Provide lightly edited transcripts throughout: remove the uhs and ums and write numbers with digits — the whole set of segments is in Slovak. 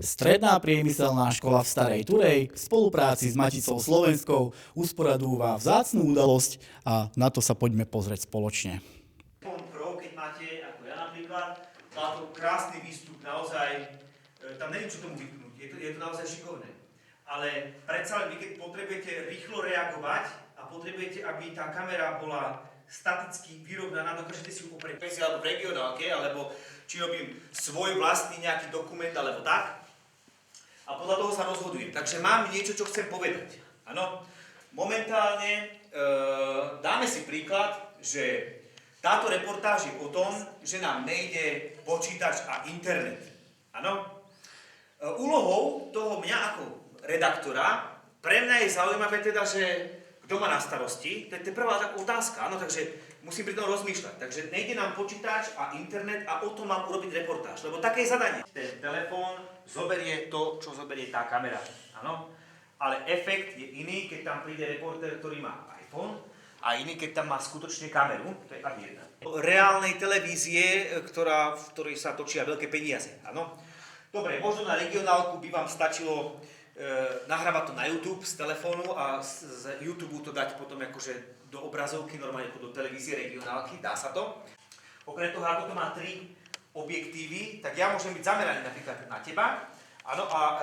Stredná priemyselná škola v Starej Turej v spolupráci s Maticou Slovenskou usporadúva vzácnu udalosť a na to sa poďme pozrieť spoločne. Pro, keď máte, ako ja napríklad, má to krásny výstup, naozaj, tam neviem, čo tomu vypnúť, je to naozaj šikovné. Ale predsa len vy, keď potrebujete rýchlo reagovať a potrebujete, aby tá kamera bola staticky vyrovnaná, dokážete si ju oprieť alebo v regionálke, alebo či robím svoj vlastný nejaký dokument, alebo tak. A podľa toho sa rozhodujem. Takže mám niečo, čo chcem povedať. Áno, momentálne dáme si príklad, že táto reportáž je o tom, že nám nejde počítač a internet. Áno? Úlohou toho mňa ako redaktora, pre mňa je zaujímavé teda, že kto má na starosti, to je prvá taká otázka, áno, takže musím pri tom rozmýšľať. Takže nejde nám počítač a internet a o tom mám urobiť reportáž, lebo také je zadanie. Ten telefón zoberie to, čo zoberie tá kamera, áno, ale efekt je iný, keď tam príde reportér, ktorý má iPhone, a iný, keď tam má skutočne kameru, to je ad jedna. Reálnej televízie, v ktorej sa točia veľké peniaze, áno. Dobre, možno na regionálku by vám stačilo nahrávať to na YouTube z telefónu a z YouTube to dať potom akože do obrazovky, normálne do televízie regionálky, dá sa to. Okrem toho, ako to má 3 objektívy, tak ja môžem byť zameraný napríklad na teba, áno, a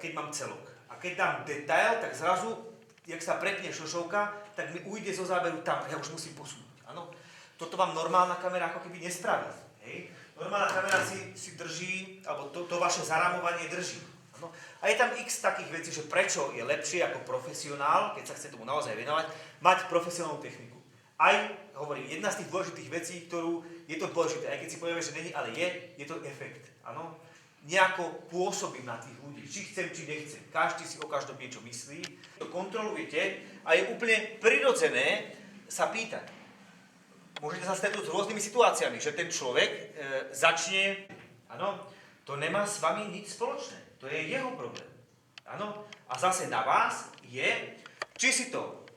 keď mám celok. A keď dám detail, tak zrazu, jak sa pretne šošovka, tak mi ujde zo záberu tam, ja už musím posunúť, áno. Toto vám normálna kamera ako keby nespraví, hej. Normálna kamera si drží, alebo to vaše zaramovanie drží. No. A je tam x takých vecí, že prečo je lepšie ako profesionál, keď sa chce tomu naozaj venovať, mať profesionálnu techniku. Aj, hovorím, jedna z tých dôležitých vecí, ktorú je to dôležité, aj keď si povieme, že není, ale je to efekt. Áno? Nejako pôsobím na tých ľudí, či chcem, či nechcem. Každý si o každom niečo myslí. To kontrolujete a je úplne prirodzené sa pýtať. Môžete sa stretnúť s rôznymi situáciami, že ten človek začne, áno, to nemá s vami nič spoločné. To je jeho problém. Áno? A zase na vás je, či si to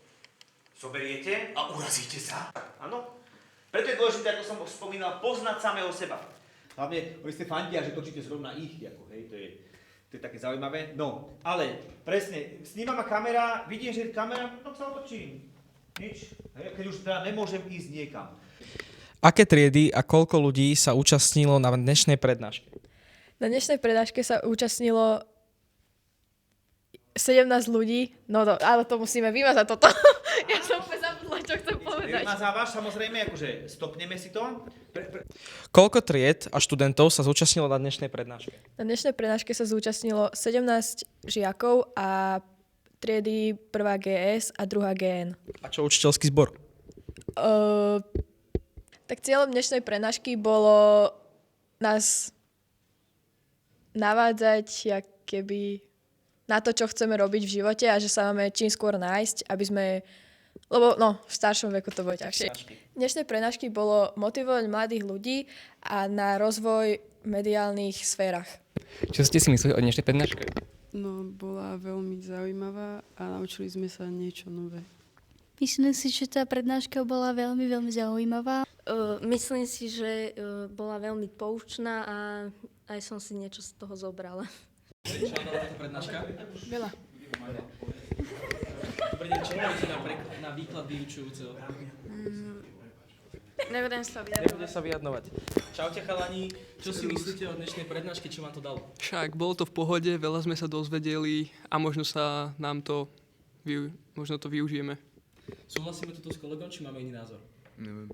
zoberiete a urazíte sa. Áno? Preto je dôležité, ako som spomínal, poznať samého seba. Hlavne, oni ste fandia, že točíte zrovna ich, ako, hej, to je také zaujímavé. No, ale presne, sníma ma kamera, vidím, že kamera, no sa otočím. Nič. Hej, keď už teda nemôžem ísť niekam. Aké triedy a koľko ľudí sa účastnilo na dnešnej prednáške? Na dnešnej prednáške sa účastnilo 17 ľudí, ale to musíme vymazať toto. Ja som úplne zabudla, čo chcem povedať. Vymazávaš, samozrejme, akože stopneme si to. Koľko tried a študentov sa zúčastnilo na dnešnej prednáške? Na dnešnej prednáške sa zúčastnilo 17 žiakov a triedy 1. GS a 2. GN. A čo učiteľský zbor? Tak cieľom dnešnej prednášky bolo nás navádzať jak keby na to, čo chceme robiť v živote a že sa máme čím skôr nájsť, aby sme, lebo v staršom veku to bude ťažšie. Dnešné prednášky bolo motivovať mladých ľudí a na rozvoj v mediálnych sférach. Čo ste si mysleli o dnešnej prednáške? No, bola veľmi zaujímavá a naučili sme sa niečo nové. Myslím si, že tá prednáška bola veľmi, veľmi zaujímavá. Myslím si, že bola veľmi poučná a aj som si niečo z toho zobrala. Čo bola táto prednáška? Veľa. Dobrý deň, čo máte na výklad vyučujúceho? Nebudem sa Nebudem sa vyjadrovať. Čaute chalani, čo si myslíte o dnešnej prednáške, čo vám to dalo? Však bolo to v pohode, veľa sme sa dozvedeli a možno sa nám to, možno to využijeme. Súhlasíme toto s kolegom, či máme iný názor? Neviem.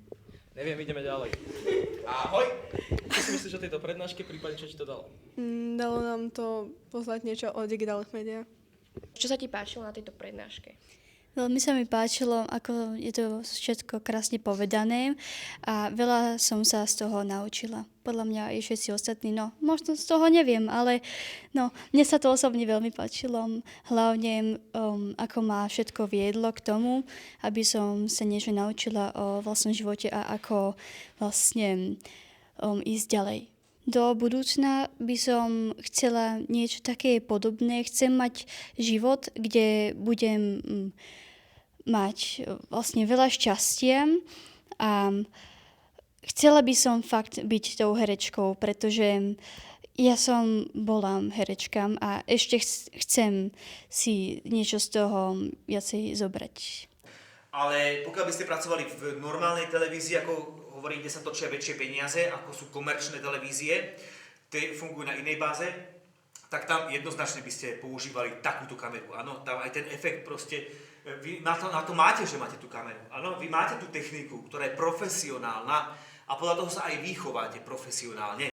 Ideme ďalej. Ahoj! Čo si myslíš o tejto prednáške, prípadne čo ti to dalo? Dalo nám to poznať niečo o digitálnych médiách. Čo sa ti páčilo na tejto prednáške? Veľmi sa mi páčilo, ako je to všetko krásne povedané a veľa som sa z toho naučila. Podľa mňa aj všetci ostatní, možno z toho neviem, ale mne sa to osobne veľmi páčilo. Hlavne, ako ma všetko viedlo k tomu, aby som sa niečo naučila o vlastnom živote a ako vlastne ísť ďalej. Do budúcna by som chcela niečo také podobné. Chcem mať život, kde budem mať vlastne veľa šťastia a chcela by som fakt byť tou herečkou, pretože Ja bola herečka a ešte chcem si niečo z toho viacej zobrať. Ale pokiaľ by ste pracovali v normálnej televízii, ako hovorím, kde sa točia väčšie peniaze, ako sú komerčné televízie, tie fungujú na inej báze, tak tam jednoznačne by ste používali takúto kameru. Áno, tam aj ten efekt proste, vy na to máte, že máte tú kameru. Áno, vy máte tú techniku, ktorá je profesionálna a podľa toho sa aj vy chováte profesionálne.